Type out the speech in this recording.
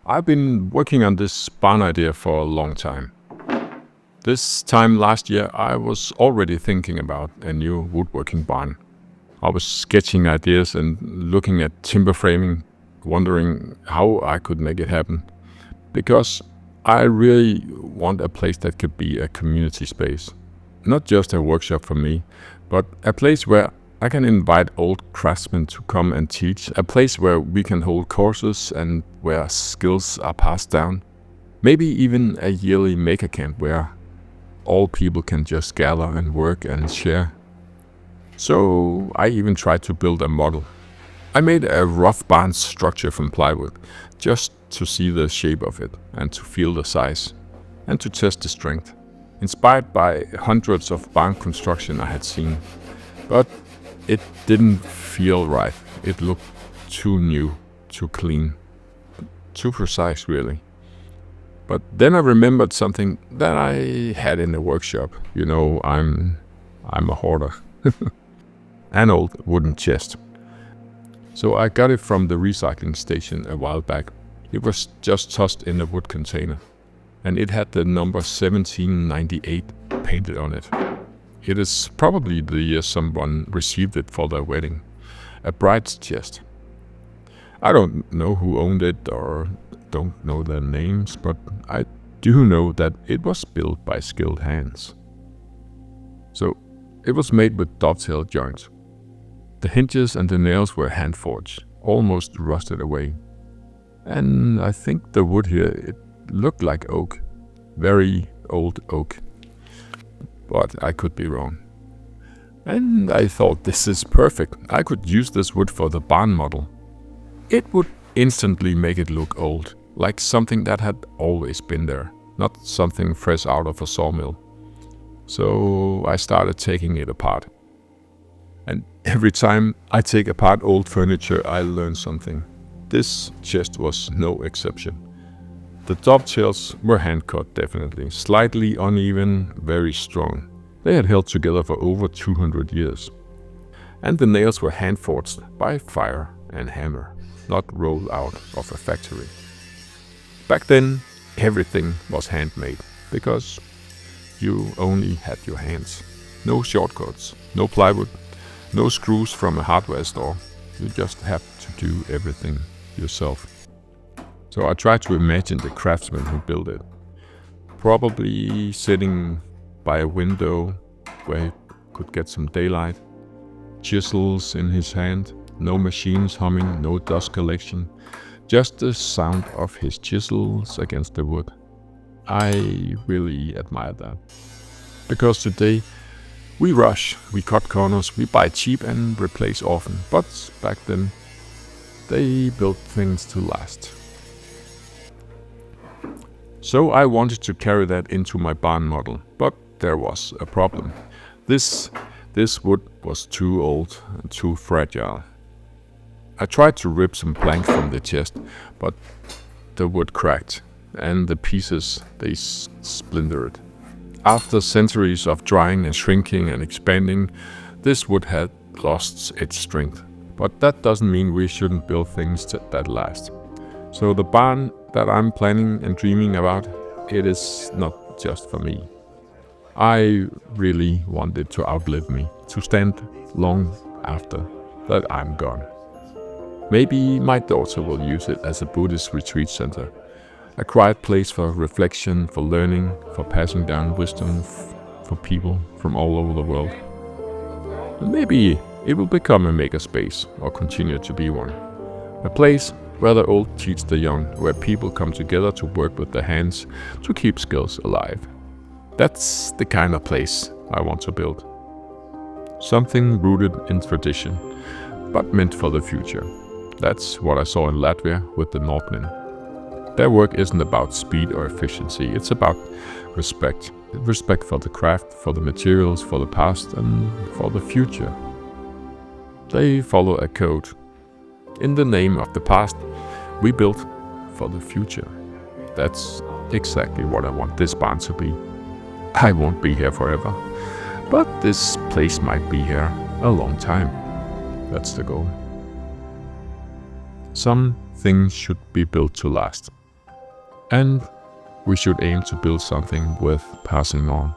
I've been working on this barn idea for a long time. This time last year, I was already thinking about a new woodworking barn. I was sketching ideas and looking at timber framing, wondering how I could make it happen. Because I really want a place that could be a community space. Not just a workshop for me, but a place where I can invite old craftsmen to come and teach, a place where we can hold courses and where skills are passed down. Maybe even a yearly maker camp where all people can just gather and work and share. So I even tried to build a model. I made a rough barn structure from plywood, just to see the shape of it and to feel the size and to test the strength, inspired by hundreds of barn construction I had seen. But it didn't feel right. It looked too new, too clean, too precise really. But then I remembered something that I had in the workshop. You know, I'm a hoarder. An old wooden chest. So I got it from the recycling station a while back. It was just tossed in a wood container, and it had the number 1798 painted on it. It is probably the year someone received it for their wedding. A bride's chest. I don't know who owned it or don't know their names, but I do know that it was built by skilled hands. So it was made with dovetail joints. The hinges and the nails were hand forged, almost rusted away. And I think the wood here, it looked like oak. Very old oak. But I could be wrong. And I thought, this is perfect. I could use this wood for the barn model. It would instantly make it look old, like something that had always been there, not something fresh out of a sawmill. So I started taking it apart. And every time I take apart old furniture, I learn something. This chest was no exception. The dovetails were hand-cut definitely, slightly uneven, very strong. They had held together for over 200 years. And the nails were hand-forged by fire and hammer, not rolled out of a factory. Back then, everything was handmade, because you only had your hands. No shortcuts, no plywood, no screws from a hardware store. You just had to do everything yourself. So I tried to imagine the craftsman who built it. Probably sitting by a window where he could get some daylight. Chisels in his hand, no machines humming, no dust collection. Just the sound of his chisels against the wood. I really admire that. Because today we rush, we cut corners, we buy cheap and replace often. But back then they built things to last. So I wanted to carry that into my barn model, but there was a problem. This wood was too old and too fragile. I tried to rip some planks from the chest, but the wood cracked and the pieces, they splintered. After centuries of drying and shrinking and expanding, this wood had lost its strength. But that doesn't mean we shouldn't build things that last. So the barn that I'm planning and dreaming about, it is not just for me. I really want it to outlive me, to stand long after that I'm gone. Maybe my daughter will use it as a Buddhist retreat center, a quiet place for reflection, for learning, for passing down wisdom for people from all over the world. And maybe it will become a makerspace or continue to be one. A place where the old teach the young, where people come together to work with their hands to keep skills alive. That's the kind of place I want to build. Something rooted in tradition, but meant for the future. That's what I saw in Latvia with the Northmen. Their work isn't about speed or efficiency, it's about respect. Respect for the craft, for the materials, for the past and for the future. They follow a code. In the name of the past, we built for the future. That's exactly what I want this barn to be. I won't be here forever, but this place might be here a long time. That's the goal. Some things should be built to last. and we should aim to build something worth passing on.